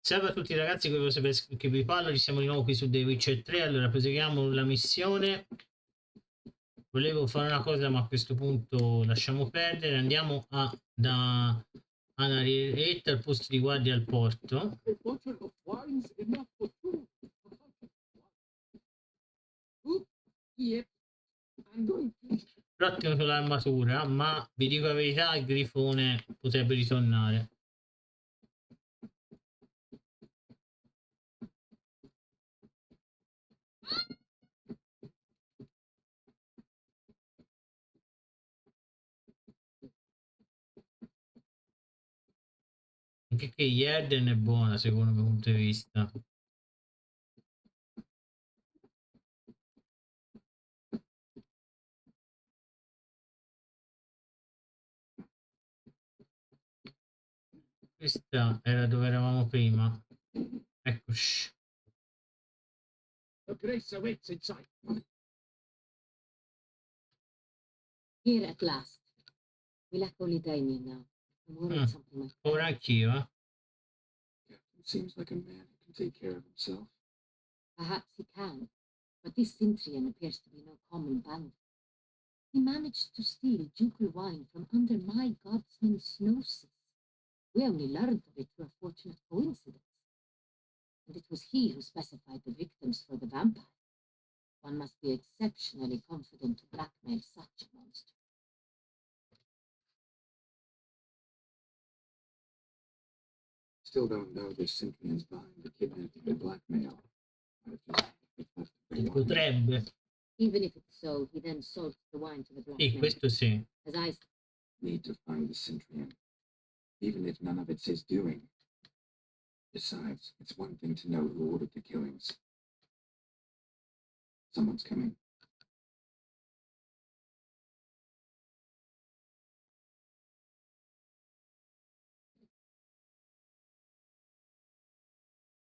Salve a tutti ragazzi, come sapete che vi parlo, ci siamo di nuovo qui su The Witcher 3, allora proseguiamo la missione. Volevo fare una cosa ma a questo punto lasciamo perdere, andiamo da Anna Rietta al posto di guardia al porto. Ottimo sull'armatura, ma vi dico la verità, il grifone potrebbe ritornare. Anche che Yerden è buona secondo il mio punto di vista. Questa era dove eravamo prima. Eccoci. Here at last. We lack only Damien now. I'm worried something might happen. Ora anch'io, eh? Seems like a man who can take care of himself. Perhaps he can, but this Cintrian appears to be no common bandit. He managed to steal ducal wine from under my godsman's noses. We only learned of it through a fortunate coincidence. And it was he who specified the victims for the vampire. One must be exceptionally confident to blackmail such a monster. Still don't know this Cintrian's behind the kidnapping and blackmail. Potrebbe. Even if it's so, he then sold the wine to the blackmail. Sì, questo sì. As I need to find the Cintrian, even if none of it's his doing. Besides, it's one thing to know who ordered the killings. Someone's coming.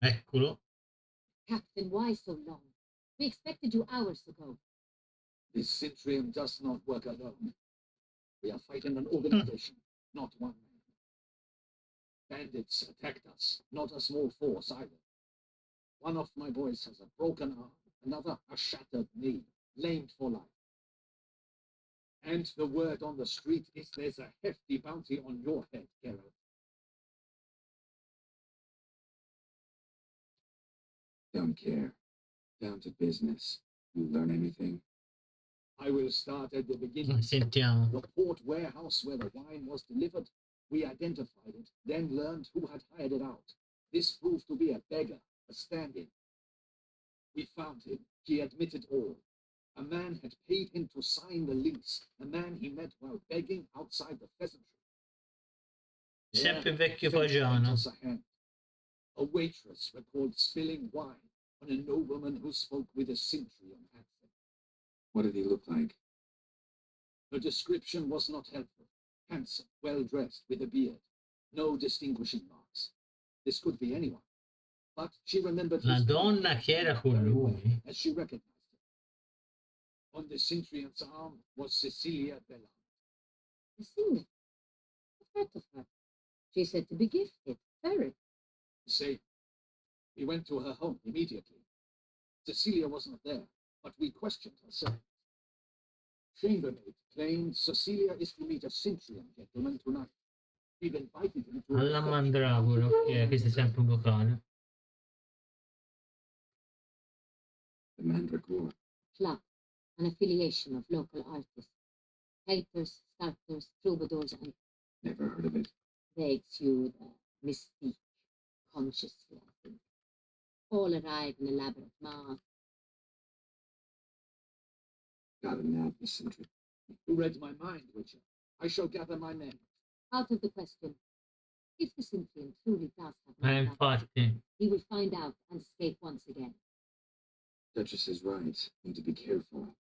Eccolo. Captain, why so long? We expected you hours ago. This Cintrian does not work alone. We are fighting an organization, not one man. Bandits attacked us, not a small force either. One of my boys has a broken arm, another a shattered knee, lamed for life. And the word on the street is there's a hefty bounty on your head, Geralt. Don't care. Down to business. You learn anything? I will start at the beginning. Sentiamo. The port warehouse where the wine was delivered, we identified it, then learned who had hired it out. This proved to be a beggar, a stand-in. We found him. He admitted all. A man had paid him to sign the lease, a man he met while begging outside the pheasantry. Sempre vecchio pagiano. A waitress recalled spilling wine on a nobleman who spoke with a Cintrian accent. What did he look like? Her description was not helpful. Handsome, well-dressed, with a beard. No distinguishing marks. This could be anyone. But she remembered La donna che era con lui. as she recognized him. On the Cintrian's arm was Cecilia Belland. Cecilia? I've heard of her. She said to be gifted. Very. Say, we went to her home immediately. Cecilia was not there, but we questioned her servant. Chambermaid claimed Cecilia is to meet a Cintrian gentleman tonight. We've invited him to Alla Mandragora, ok, questo è sempre un locale. The Mandragora. Club, an affiliation of local artists. Painters, sculptors, troubadours, and Never heard of it. they exude a mystique, consciously, I think. All arrive in elaborate masks. Gotta nab the Cintrian. You read my mind, Witcher. I shall gather my men. Out of the question. If the Cintrian truly does have Infatti. he will find out and escape once again. Duchess is right. Need to be careful.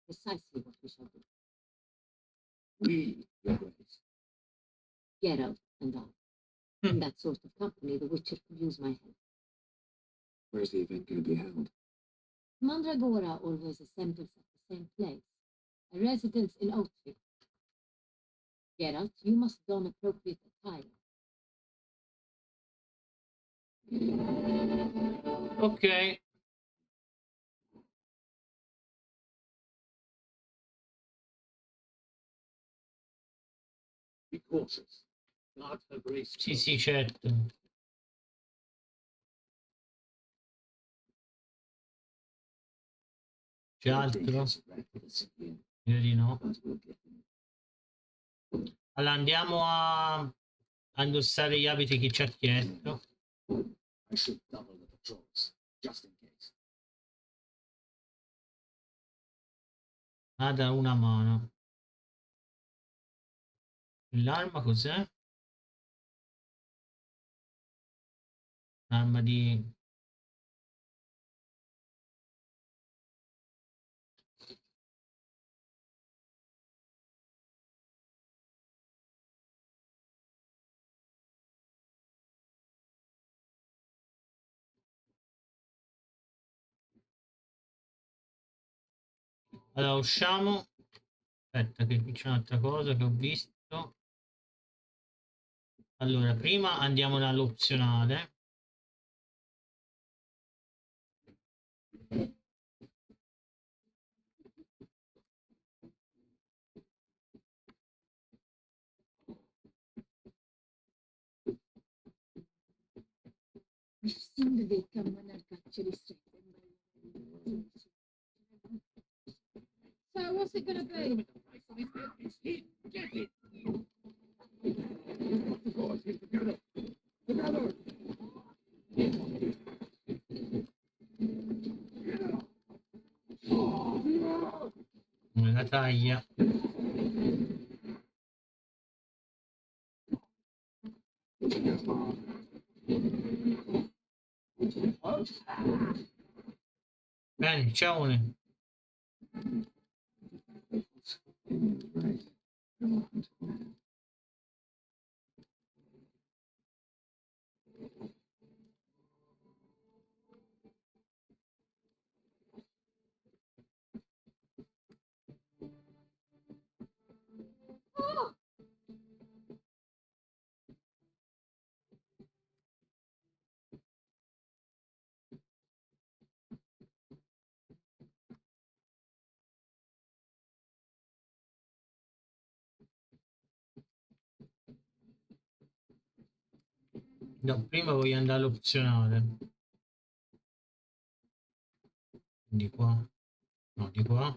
Precisely what we shall do. We, your grace. Geralt and I. In that sort of company, the Witcher could use my help. Where's the event going to be held? Mandragora always assembles at the same place, a residence in Oatville. Geralt, you must don appropriate attire. Ok. Be cautious. Not a brace. Sì, sì, certo. C'è altro? Io di no. Allora andiamo a indossare gli abiti che ci ha chiesto. I should double the patrols, just in case. Ha da una mano. L'arma cos'è? L'arma di... Allora usciamo. Aspetta che qui c'è un'altra cosa che ho visto. Allora, prima andiamo dall'opzionale. Şimdi de kammalar kaçırı So what's it gonna be? Get it! Together! Together! La taglia. Bene, ciao. Right. Go on to man. No, prima voglio andare all'opzionale. Di qua. No, di qua.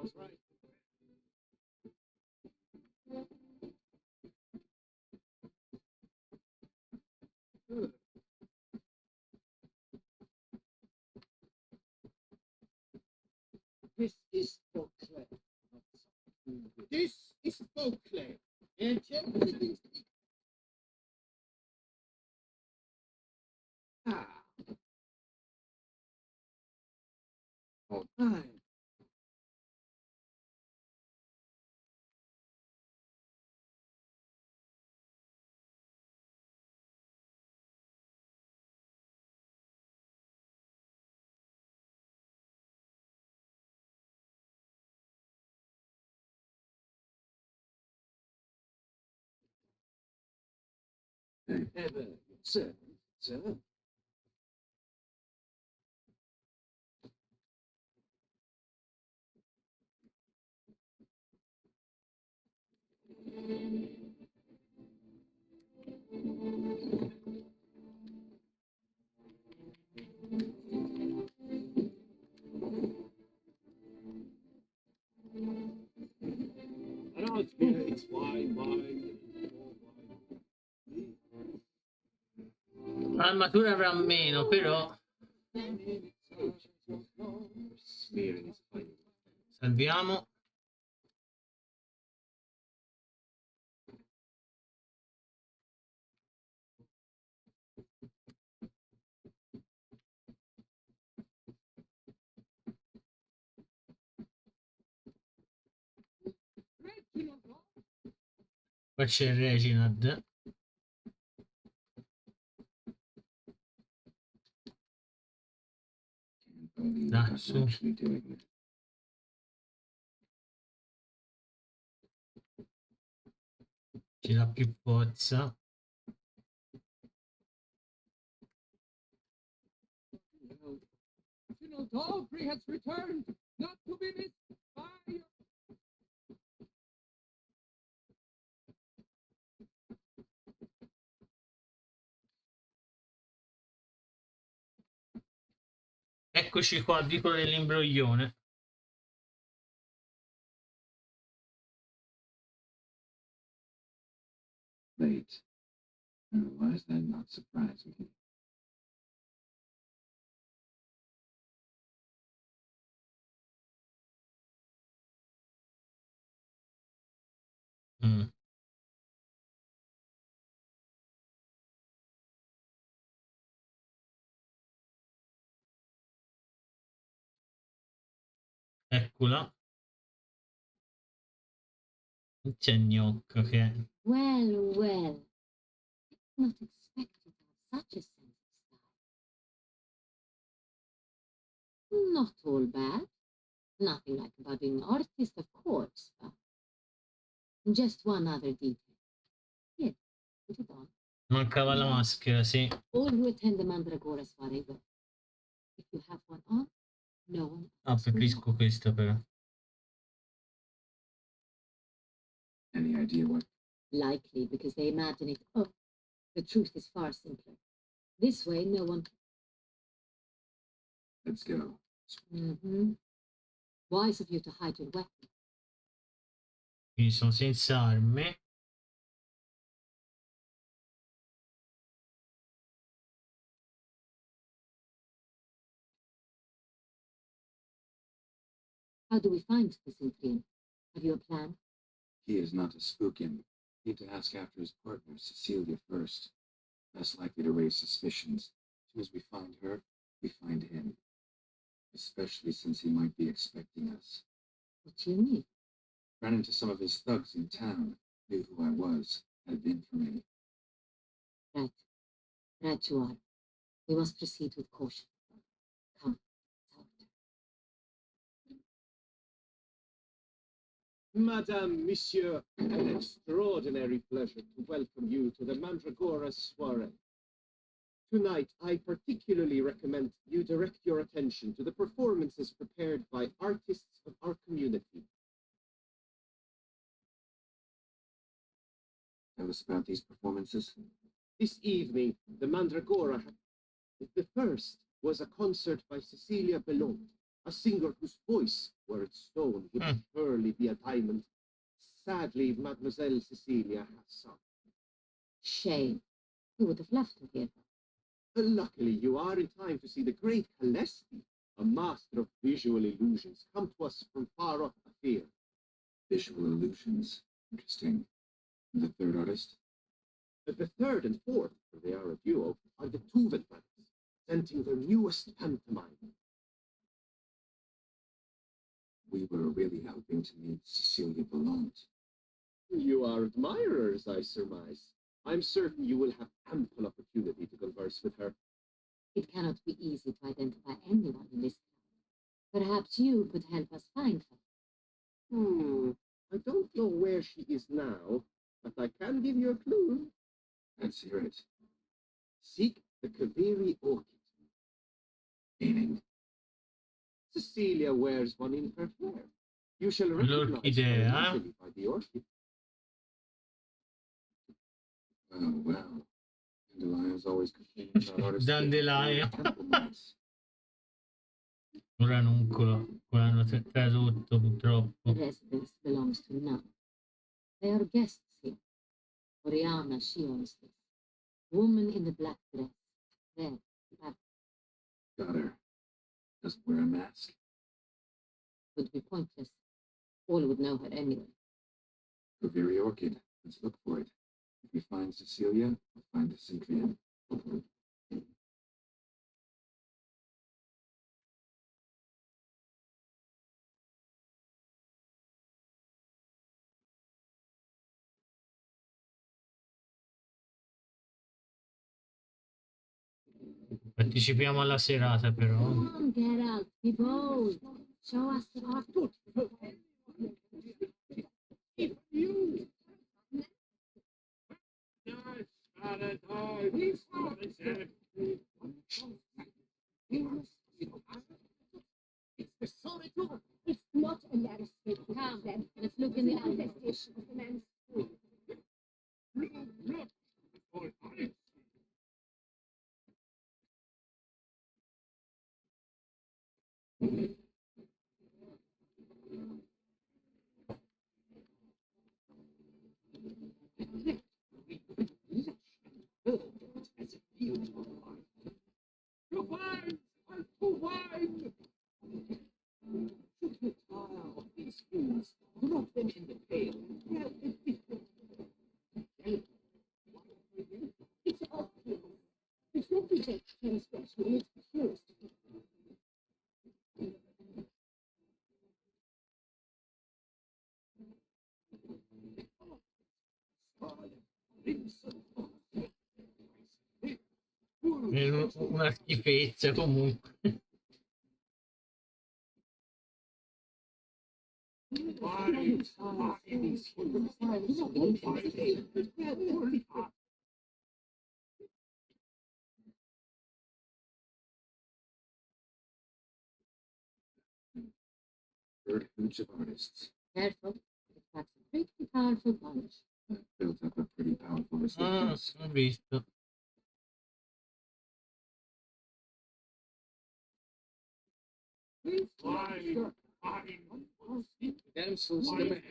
That's right. Good. This is for Claire. This is for Claire. And everything's to be. Ah. All right. Ever, sir. Sir. I know it's here. It's why. L'armatura avrà meno, però salviamo. Qua c'è Reginald. Dai, su. Ci dà più forza. Aubrey has returned, not to be missed by... Eccoci qua al vicolo dell'imbroglione. Late. Why does that not surprise me? Mm. Eccola. C'è gnocca che... Well, well. Not expected to have such a sense of style. Not all bad. Nothing like a budding artist, of course, but just one other detail. Here, put it on. Mancava la maschera, sì. All who attend the Mandragora soiree will. If you have one on, no one Ah, else will preferisco questa però. Any idea what? Likely because they imagine it. Oh, the truth is far simpler. This way, no one. Let's go. Mm-hmm. Wise of you to hide your weapon. Quindi sono senza armi. How do we find the Cintrian? Have you a plan? He is not a spookin. Need to ask after his partner, Cecilia, first. Less likely to raise suspicions. As soon as we find her, we find him. Especially since he might be expecting us. What do you mean? Ran into some of his thugs in town. Knew who I was. Had been for me. Right. Right you are. We must proceed with caution. Come. Madame, Monsieur, an extraordinary pleasure to welcome you to the Mandragora soiree. Tonight, I particularly recommend you direct your attention to the performances prepared by artists of our community. Tell us about these performances. This evening, the Mandragora, the first was a concert by Cecilia Bellot, a singer whose voice, were it stone, would surely be a diamond. Sadly, Mademoiselle Cecilia has sung. Shame. You would have loved to hear her. Luckily, you are in time to see the great Calesti, a master of visual illusions, come to us from far off afar. Visual illusions. Interesting. And the third artist? The third and fourth, for they are a duo, are the Tuvan brothers, presenting their newest pantomime. We were really hoping to meet Cecilia Bellant. You are admirers, I surmise. I'm certain you will have ample opportunity to converse with her. It cannot be easy to identify anyone in this crowd. Perhaps you could help us find her. I don't know where she is now, but I can give you a clue. Let's hear it. Seek the Kaveri orchid. Meaning? Cecilia wears one in her hair. You shall recognize her easily by the orchid. Oh, well. Dandelions always complain about artists. Dandelion. Ora non l'hanno tradotto purtroppo. The residence belongs to none. They are guests here. Oriana, she owns this. Woman in the black dress. There, back. Got her. Doesn't wear a mask. Would be pointless. All would know her anyway. The very orchid. Let's look for it. If we find Cecilia, we'll find the Cintrian. Partecipiamo alla serata però. Come on, get out. Be bold. Show us the art. It's not a landscape. Come, let's look in the eyes. Manifestation of the man's soul. Drop them in the pail. It's obvious. It represents transgression in its purest form. Una schifezza comunque. Third hooch of artists. Careful. It packs a pretty powerful punch. That built up a pretty powerful Ah, resistance. ho visto. Damsels demand.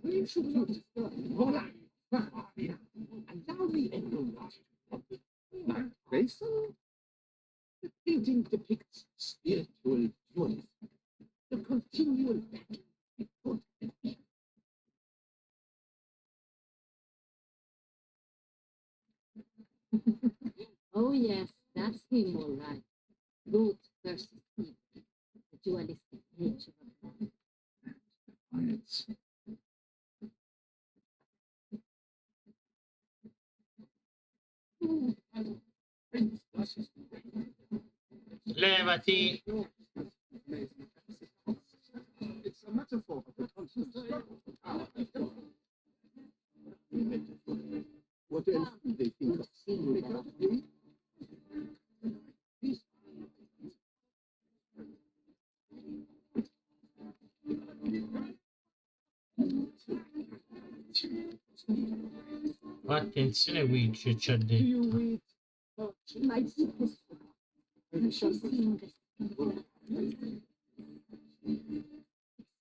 We should not disturb. Allow me a moment. My Grayson? The painting depicts spiritual dualism, the continual battle with good and evil. Oh, yes, that's him, all right. Good versus evil. The dualistic nature of man. Defiance. Levati. It's a metaphor for the conscious struggle for power. What else do they think of? See you there. Attenzione qui ci ha Do detto. you read My deepest We shall see in this.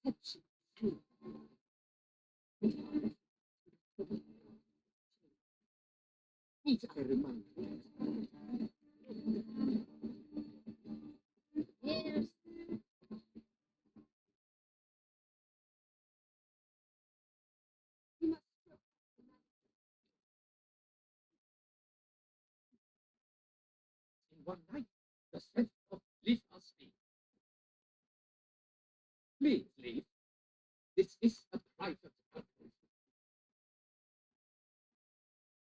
exception true. Need I remind you? Yes. We must stop. In one night, the strength of leave us be. Please leave. This is a private country.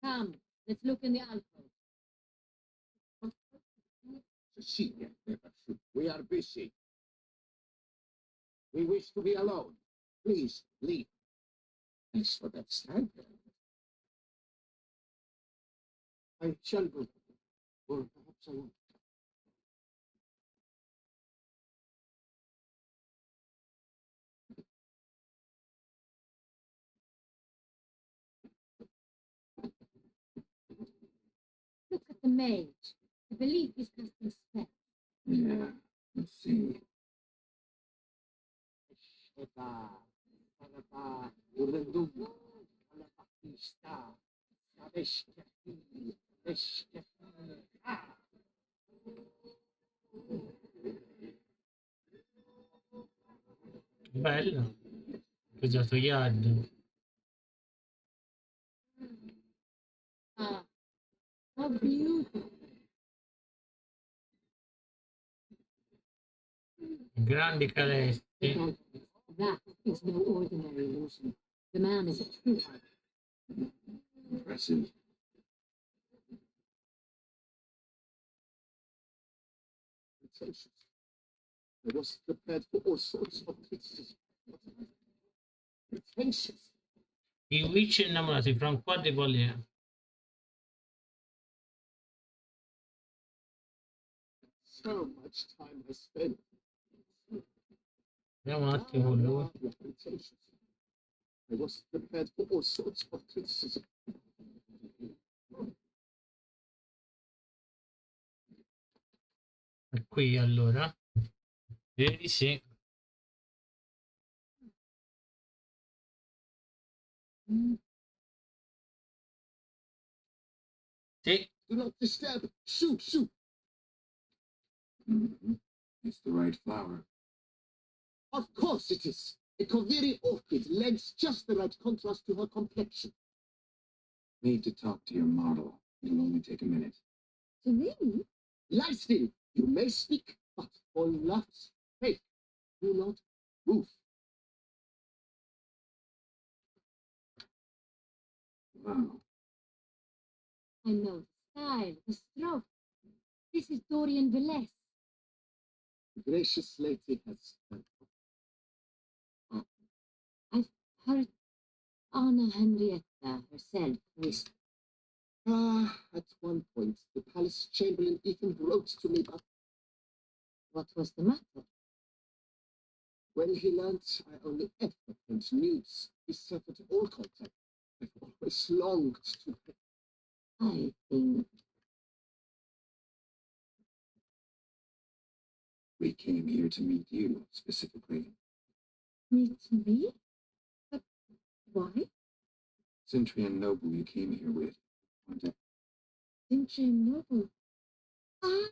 Come, let's look in the alcove. Cecilia never should. We are busy. We wish to be alone. Please leave. As for that stag, I shall go. Or perhaps I won't. Look at the mage. I believe he's casting spell. Yeah, let's see. Eba, Paraba, Urendum, Alapakista, Sabeshkefi, Eshkefi. Ah! Bello. Ho usato Yard. Ah, how beautiful. Grandi calesti. That is no ordinary illusion. The man is a true artist. Impressive. Pretentious. I was prepared for all sorts of criticism. Pretentious. I witch innamorati fra un quadro di polli. So much time I spent. Vediamo un attimo con lui. Pretentious. I was prepared for all sorts of criticism. E qui allora. Vedi sì. Sì. Do not disturb. Shoot, shoot. Mhm. It's the right flower. Of course it is. A Kaviri orchid lends just the right contrast to her complexion. Need to talk to your model. It'll only take a minute. To me? Lie still. You may speak, but for love's sake, do not move. Wow. I know the style, the stroke. This is Dorian Velez. The gracious lady has I've heard Anna Henrietta herself whisper. at one point, the palace chamberlain even wrote to me, but What was the matter? when he learned I only ever and nudes, he severed all contact. I've always longed to. I think We came here to meet you, specifically. meet me? But why? Cintrian noble you came here with. Cintra Noble. Ah,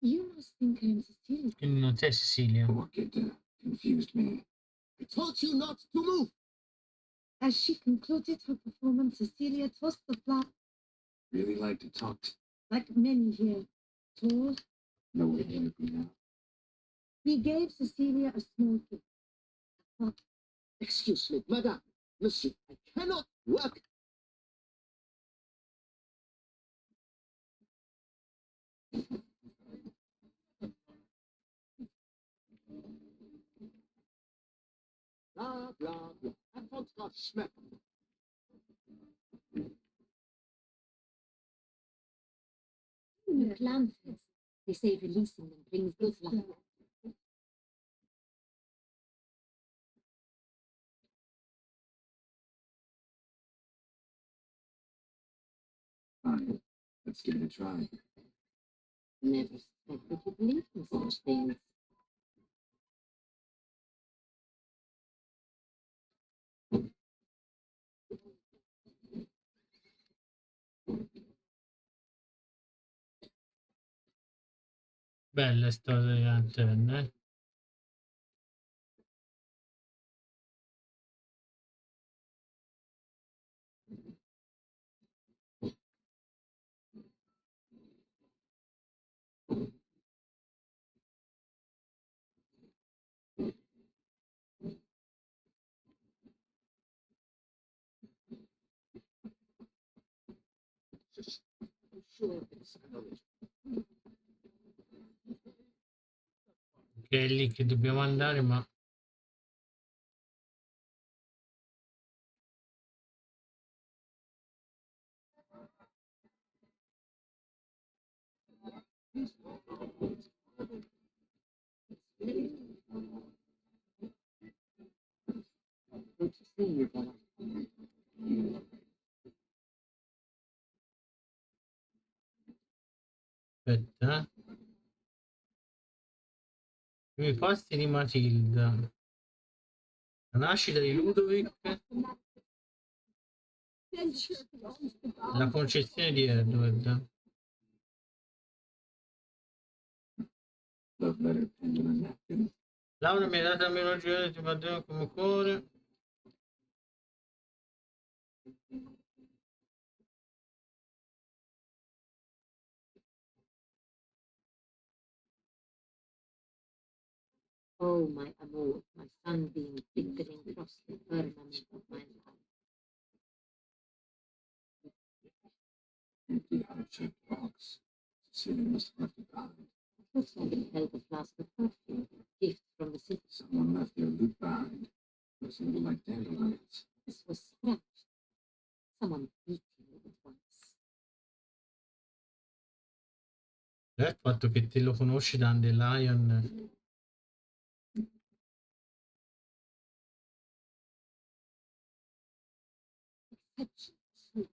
you must think I'm Cecilia. Quindi non sei Cecilia. Orchid confused me. I told you not to move. As she concluded her performance, Cecilia tossed the flower Really like to talk to. like many here. Tall. No way to me now. We gave Cecilia a small gift. A cup. Excuse me, madame, monsieur, I cannot work. Blah, blah, blah. Einfach drauf schmecken. New glances. They say releasing them brings good luck. Fine. Let's give it a try. Never suspected you believe in such things. Bella storia delle lanterne. I'm sure it's another. Che è lì che dobbiamo andare, ma Good to see you, Bella. Aspetta. I primi passi di Matilda. La nascita di Ludovic. La concezione di Edward. Love letter pinned on a napkin. Laura mi ha dato almeno gioia di Madonna come cuore. Oh, my amour, my sunbeam flickering across the firmament of my life. Empty, heart-shaped box. Cecilia must have left it behind. It looks like it held a flask of perfume, a gift from the city. Someone left their loot behind. Looks a little like dandelions. This was scratched. Someone beat you with once. Il fatto che te lo conosci da Dandelion. Exception. Sweet.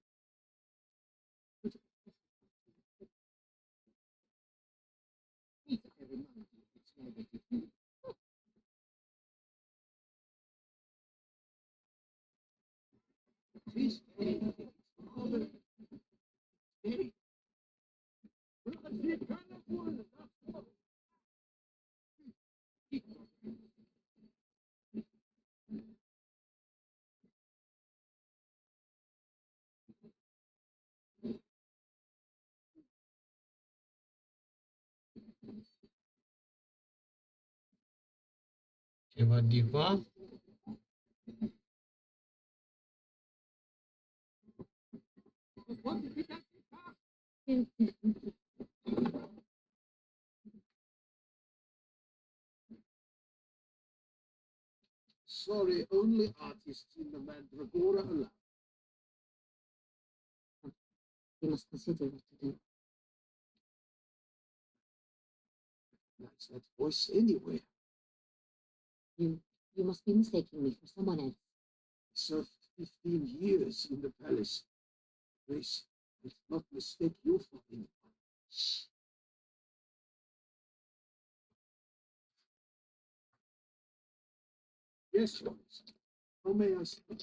Every month, it's more than you. Che va di qua. Sorry, only artists in the Mandragora allowed. We must consider what to do. That's that voice anywhere. You must be mistaking me for someone else. I served 15 years in the palace. Grace, let's not mistake you for anyone. Shh. Yes, Your Highness. How may I speak?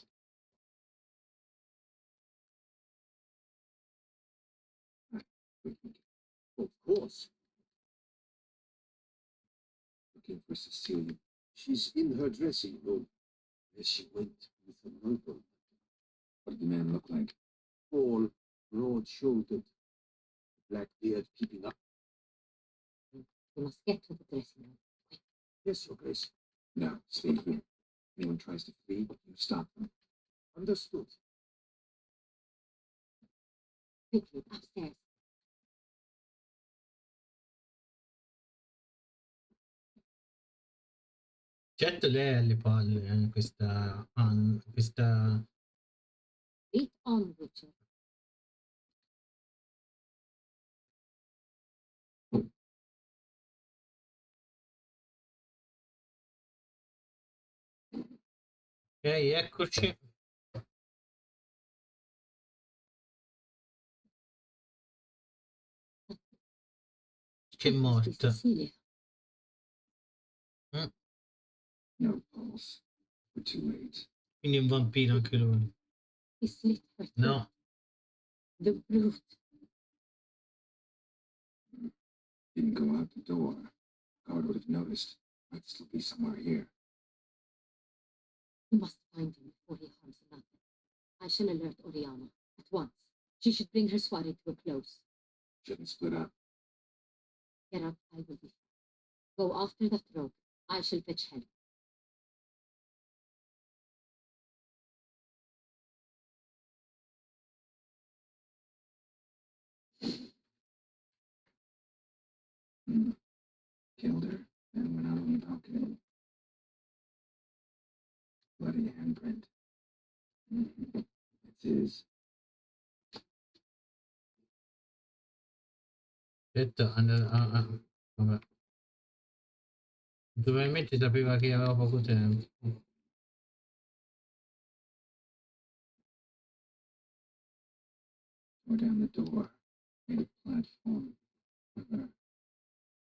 Of course. Looking for Cecilia. She's in her dressing room, where she went with a nobleman. What did the man look like? Tall, broad-shouldered, black beard peeping up. We must get to the dressing room. Yes, Your Grace. No, stay here. Anyone tries to flee, you stop them. Understood. Quickly, upstairs. Certo lei ha le palle, questa Beat on, Richard. Ok, eccoci. Che è morta. Cecilia. No pulse. We're too late. Quindi è un vampiro anche lui. He slit her throat. No, The brute. Didn't go out the door. Guard would have noticed. Might still be somewhere here. You must find him before he harms another. I shall alert Oriana at once. She should bring her soiree to a close. Shouldn't split up. Get up, I will be. Go after that rope. I shall fetch help. Killed her, then went out on the balcony. Bloody handprint. It's his. Aspetta, vabbè. Probabilmente sapeva che aveva poco tempo. Go down the door. Made a platform.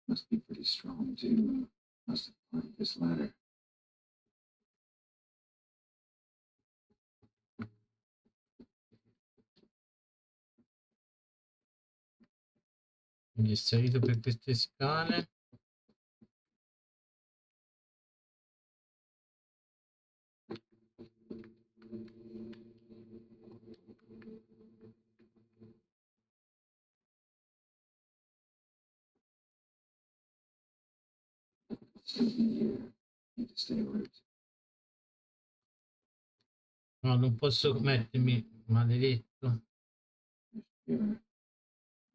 Must be pretty strong too. Must have climbed this ladder. Quindi è salito per queste scale. Still be here. Need to stay alert. No, non posso mettermi maledetto. Here.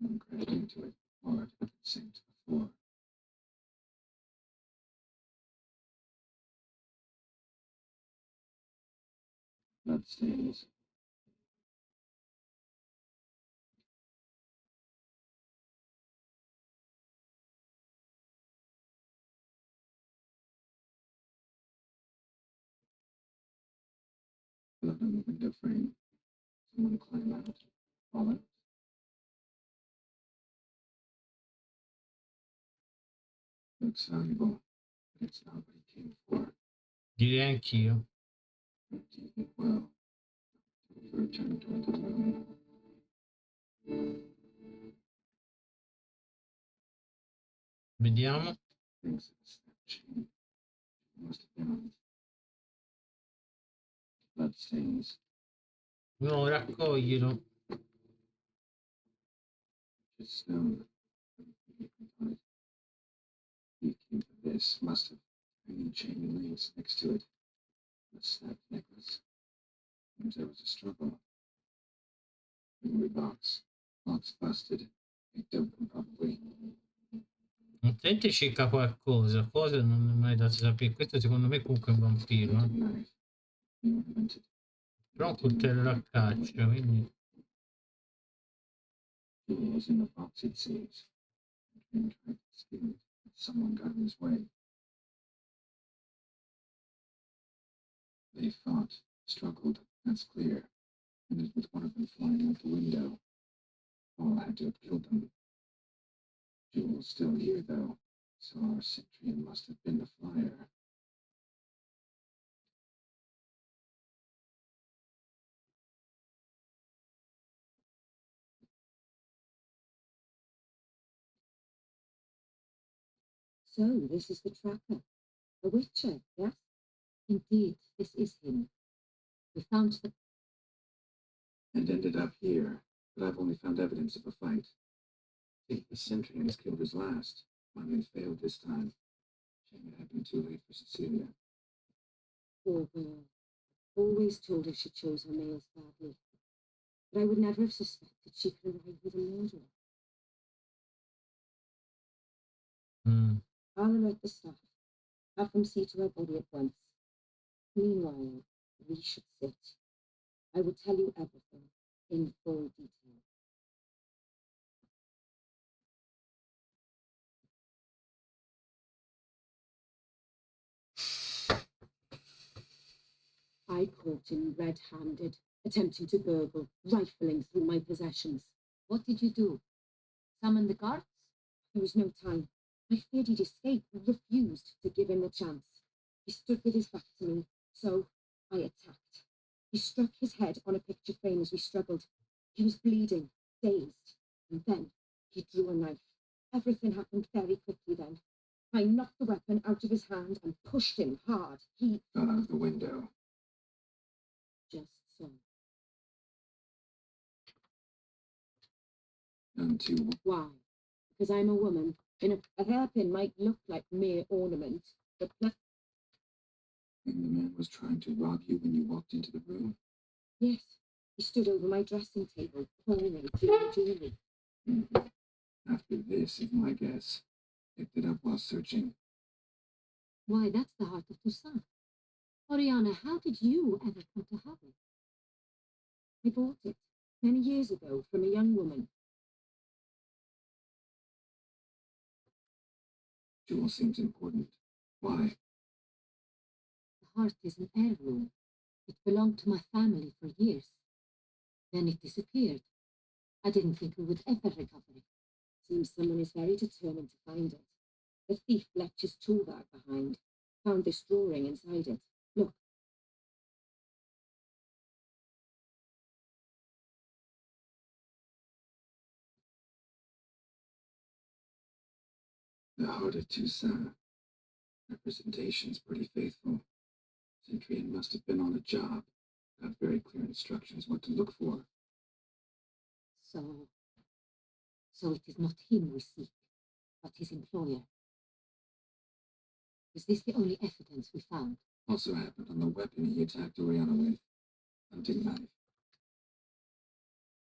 I'm crashed into it hard at the same time before. Bloodstains. Blood on the window frame. Someone climb out. Fall out. Looks valuable, but it's not what he came for. Direi anch'io. Taking it well. For a turn toward the room. Vediamo. Thinks it's that chain. Must have been on it. Bloodstains. No, raccoglilo. Just stone. He came for this. Must have hanging chain links next to it. A snapped necklace. Seems there was a struggle. Memory box. Lock's busted. Picked open probably. Attenti, cerca qualcosa. Cosa non è mai dato sapere. Questo secondo me comunque è un vampiro. Hunting knife. They ornamented. Però un coltello da caccia, quindi... Jewel was in the box, it seems. And tried to steal it, but someone got in his way. They fought, struggled, that's clear. Ended with one of them flying out the window. All had to have killed them. Jewel's still here, though, so our Cintrian must have been the flyer. So, this is the tracker. A witcher, yes? Indeed, this is him. We found the... And ended up here, but I've only found evidence of a fight. I think the Cintrians killed his last. Finally failed this time. Shame it happened too late for Cecilia. Poor girl. Always told her she chose her males badly. But I would never have suspected she could arrive with a murderer. I'll alert the staff. Have them see to her body at once. Meanwhile, we should sit. I will tell you everything in full detail. I caught him red-handed, attempting to burgle, rifling through my possessions. What did you do? Summon the guards? There was no time. I feared he'd escape and refused to give him the chance. He stood with his back to me, so I attacked. He struck his head on a picture frame as we struggled. He was bleeding, dazed, and then he drew a knife. Everything happened very quickly then. I knocked the weapon out of his hand and pushed him hard. He Fell out of the window. just so. None too. Why? Because I'm a woman, and a hairpin might look like mere ornament, but that, And the man was trying to rob you when you walked into the room? yes, he stood over my dressing table, pulling me through jewelry. After this, is my guess. Picked it up while searching. Why, that's the heart of Toussaint. Oriana, how did you ever come to have it? I bought it many years ago from a young woman. Jewel seems important. Why? The heart is an heirloom. It belonged to my family for years. Then it disappeared. I didn't think we would ever recover it. Seems someone is very determined to find it. The thief left his tool bag behind. Found this drawing inside it. Look. The heart of Toussaint. Representation's pretty faithful. Cintrian must have been on a job. Got very clear instructions what to look for. So it is not him we seek, but his employer. Is this the only evidence we found? Also happened on the weapon he attacked Oriana with. Hunting knife.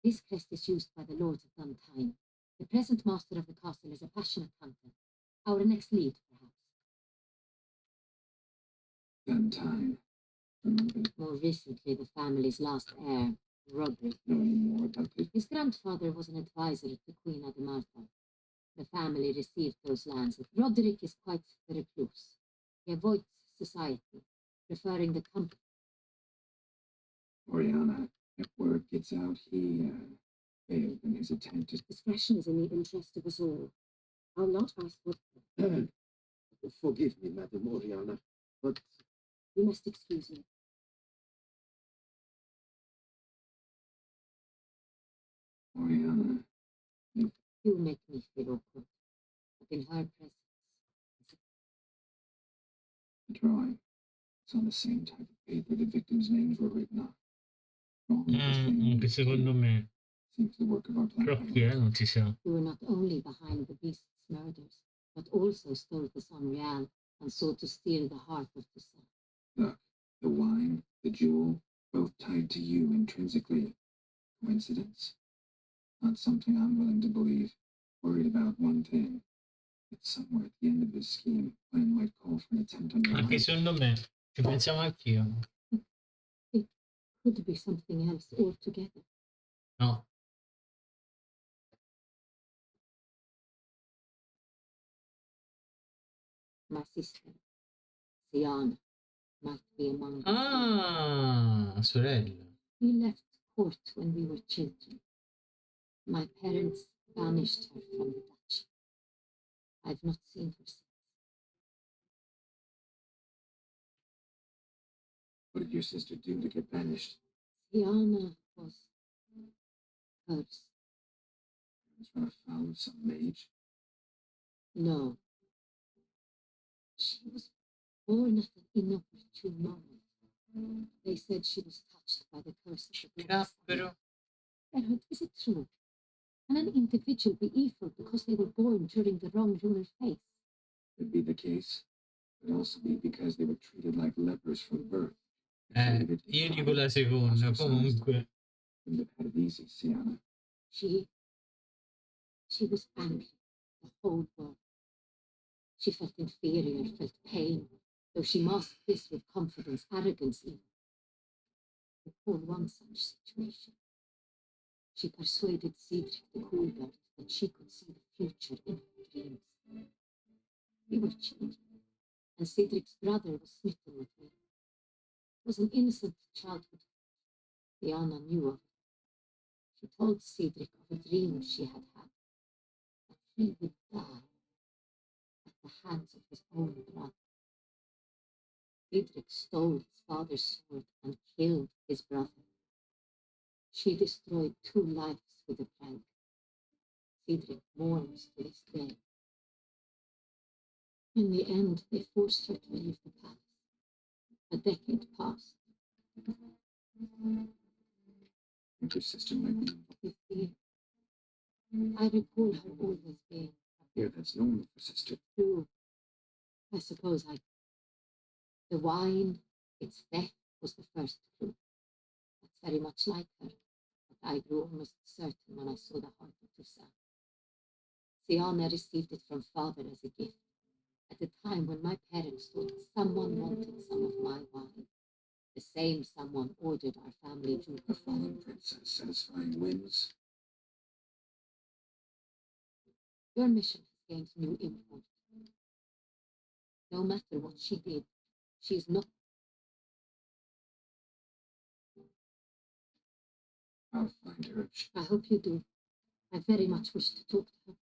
This crest is used by the lords of Duntine. The present master of the castle is a passionate hunter. Our next lead, perhaps. Duntine. Remember, More recently, the family's last heir, Roderick. know any more about this? His grandfather was an advisor to Queen Ademarta. The family received those lands. Roderick is quite the recluse. He avoids society, preferring the comfort. Oriana, if word gets out, he failed in his attempt to... Discretion is in the interest of us all. I'll not ask what... Forgive me, Madame Oriana, but You must excuse me. Oriana, You make me feel awkward, but in her presence. the drawing. It's on the same type of paper the victims' names were written on. Wrong with the same Anche secondo me. Seems the work of our Però black chi è? Non si sa. You were not only behind the beast's murders, but also stole the Sonreal and sought to steal the heart of the sun. Look, the wine, the jewel, both tied to you intrinsically. Coincidence? Not something I'm willing to believe. Worried about one thing. It's somewhere at the end of this scheme, plan might call for an attempt on your Anche life. secondo me. Ci pensiamo anch'io. It could be something else altogether. No. My sister, Siana, might be among the Ah, sorella. We left court when we were children. My parents banished her from the duchy. I've not seen her since. What did your sister do to get banished? Siana was cursed. Was run afoul of some mage? No. She was born at an inopportune moment. They said she was touched by the curse of the black sun. Cappero. Gerhard, is it true? Can an individual be evil because they were born during the wrong lunar phase? Could be the case. Could also be because they were treated like lepers from birth. Io dico la seconda, comunque. Couldn't have had it easy, Siana. She was angry, the whole world. She felt inferior, felt pain, though she masked this with confidence, arrogance even. Recall one such situation. She persuaded Cedric the Coolbird that she could see the future in her dreams. We were children, and Cedric's brother was smitten with me. It was an innocent childhood. Diana knew of it. She told Cedric of a dream she had had, that he would die at the hands of his own brother. Cedric stole his father's sword and killed his brother. She destroyed 2 lives with a prank. Cedric mourns to this day. In the end, they forced her to leave the palace. A decade passed. think your sister might be involved. 15. I recall her always being Here, that's normal for sister. true. I suppose the wine, its death was the first clue. That's very much like her, but I grew almost certain when I saw the heart of Toussaint. Siana received it from father as a gift, at a time when my parents thought someone wanted some of my wine. The same someone ordered our family to A fallen princess satisfying whims. Your mission has gained new import. No matter what she did, she's not. I'll find her if she... I hope you do. I very much wish to talk to her.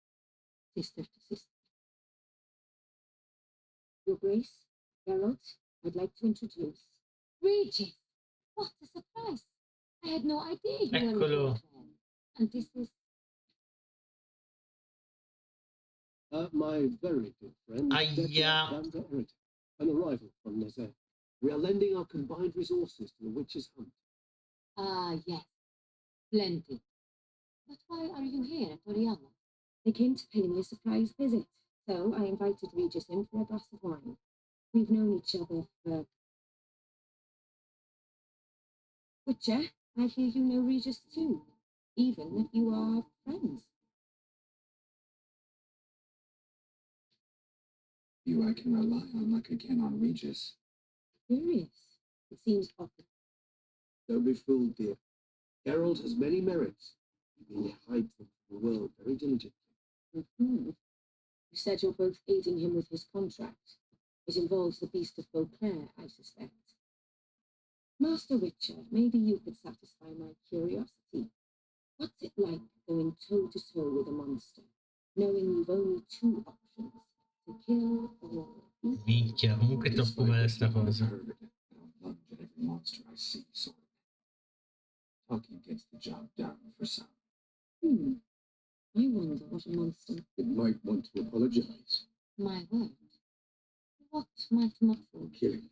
Sister to sister. Your Grace, Geralt, I'd like to introduce. Regis! What a surprise! I had no idea you were in Eccolo. Beauclair. And this is... My very good friend, Aia. Van der Erit, an arrival from Nazaire. We are lending our combined resources to the witch's hunt. Ah, yes. Plenty. But why are you here at Oriana? They came to pay me a surprise visit, so I invited Regis in for a glass of wine. We've known each other for... Witcher, I hear you know Regis too, even that you are friends. You I can rely on like I can on Regis. Curious. It seems odd. Don't be fooled, dear. Geralt has many merits. He may hide them from the world very diligently. Mm-hmm. You said you're both aiding him with his contract. It involves the Beast of Beauclair, I suspect. Master Witcher, maybe you could satisfy my curiosity. What's it like going toe-to-toe with a monster, knowing you've only two options, to kill or eat? Minchia, comunque è troppo bella sta cosa. Heard it, and I'll lunge at every monster I see, sort of. Talking gets the job done for some. I wonder what a monster... It might want to apologize. My word. What might muffle? Killing.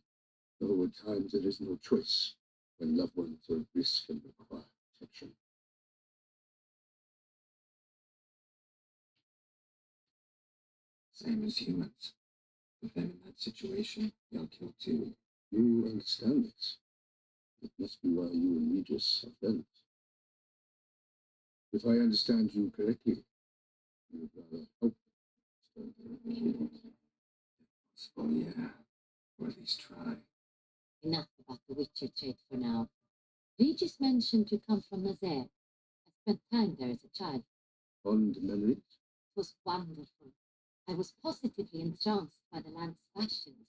Though at times there is no choice when loved ones are at risk and require protection. Same as humans. But then in that situation, they'll kill too. You understand this. It must be why you and Regis are friends. If I understand you correctly, you would rather help them instead of kill. Oh yeah, or at least try. Enough about the Witcher trade for now. Regis mentioned you come from Nazaire. I spent time there as a child. Fond memories? It was wonderful. I was positively entranced by the land's fashions.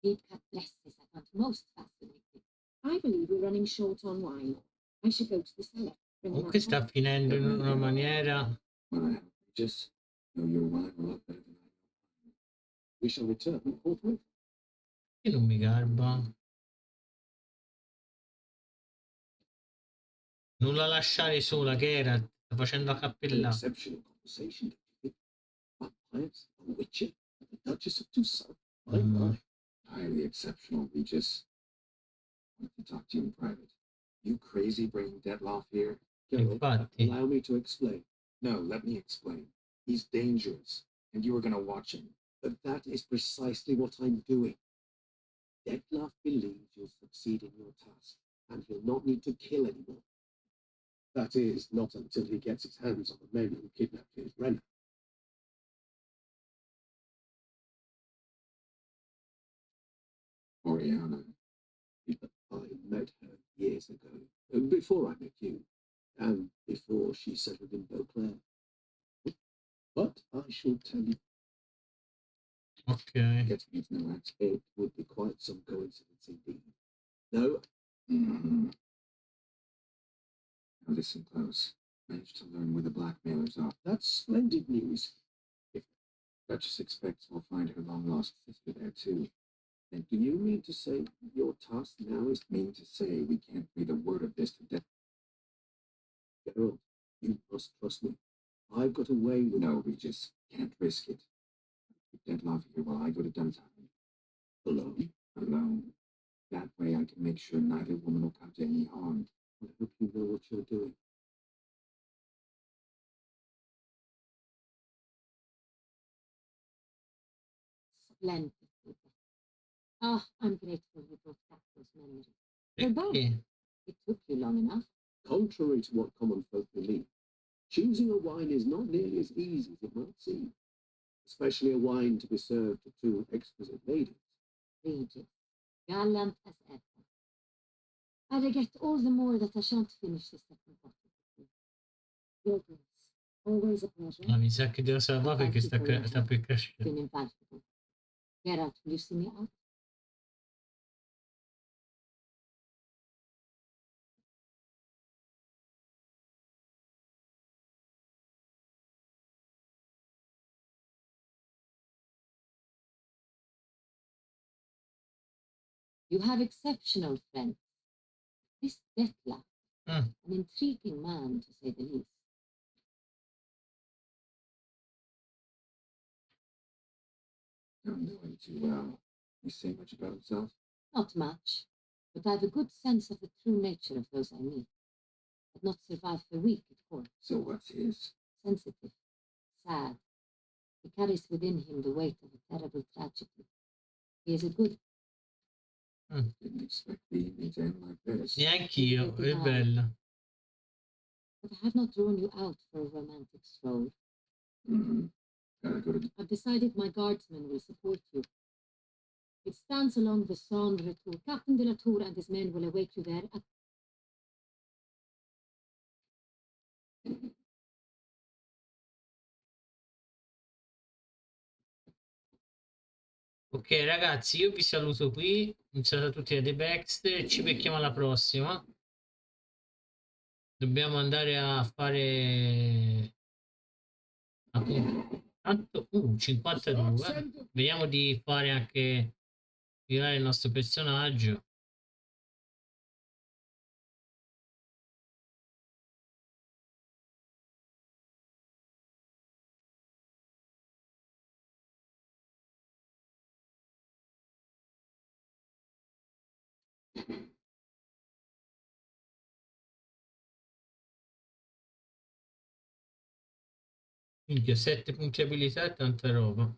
Deep-cut dresses I found most fascinating. I believe we're running short on wine. I should go to the cellar. Bring Comunque that sta wine. finendo in una maniera... When I just know your wine a lot better than I know mine. We shall return forthwith. Che non mi garba. Non la lasciare sola, che era? Sta facendo la An cappella. exceptional conversation, don't you think? Vampires, a witcher, and the Duchess of Toussaint. My. Highly exceptional, Regis. I want to talk to you in private. You crazy bringing Detloff here? Geralt, Infatti. allow me to explain. No, let me explain. He's dangerous, and you were going to watch him. But that is precisely what I'm doing. Detloff believes you'll succeed in your task, and he'll not need to kill anyone. That is, not until he gets his hands on the men who kidnapped his Renner. Oriana. I met her years ago, before I met you, and before she settled in Beauclair. But I shall tell you, Ok. Gets me to know that. it would be quite some coincidence indeed. No, Mm-hmm. Now listen close. Managed to learn where the blackmailers are. that's splendid news. If Duchess expects we'll find her long-lost sister there too. And do you mean to say your task now is Mean to say we can't breathe a word of this to death. Geralt? You must trust me. I've got a way with... No, Regis. Can't risk it. Keep Detloff here while I go to Duntime. Alone? Alone. That way I can make sure neither woman will come to any harm. I hope you know what you're doing. Splendid. Oh, I'm grateful you brought back those memories. They're back. Perché? It took you long enough. Contrary to what common folk believe, choosing a wine is not nearly as easy as it might seem, especially a wine to be served to two exquisite ladies. Regis, gallant as ever. I regret all the more that I shan't finish the second bottle with you. Your Grace, always a pleasure. Ma mi sa che devo salvare perché sta per crescere. Been invaluable. Geralt, will you see me out? You have exceptional friends. This Dettler, Mm. an intriguing man, to say the least. Don't know him too well. He say much about himself? Not much, but I've a good sense of the true nature of those I meet. I'd not survive for a week at court. So what's his? Sensitive, sad. He carries within him the weight of a terrible tragedy. He is a good. Didn't expect the evening to end like this. Neanch'io, è bella. But I have not drawn you out for a romantic stroll. Gotta go to... I've decided my guardsmen will support you. It stands along the Sambre Tour. Captain de la Tour and his men will await you there at... Ok ragazzi, io vi saluto qui, un saluto a tutti da The Baxter, ci becchiamo alla prossima. Dobbiamo andare a fare appunto 52. Vediamo di fare anche girare il nostro personaggio. Minchia, 7 punti abilità e tanta roba.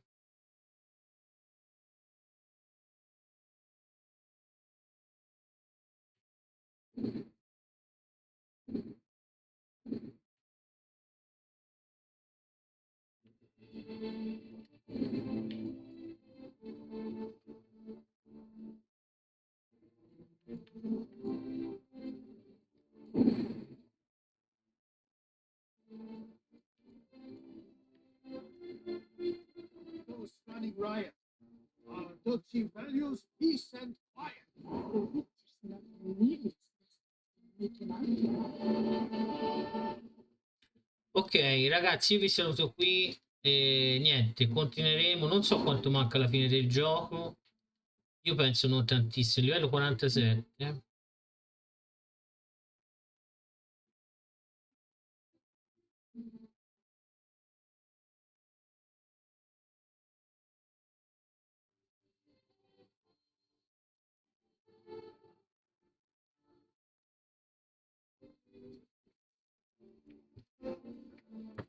Those running riot. Our duchy values peace and quiet. Ok ragazzi, io vi saluto qui e niente, continueremo. Non so quanto manca alla fine del gioco, io penso non tantissimo, livello 47.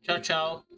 Ciao ciao.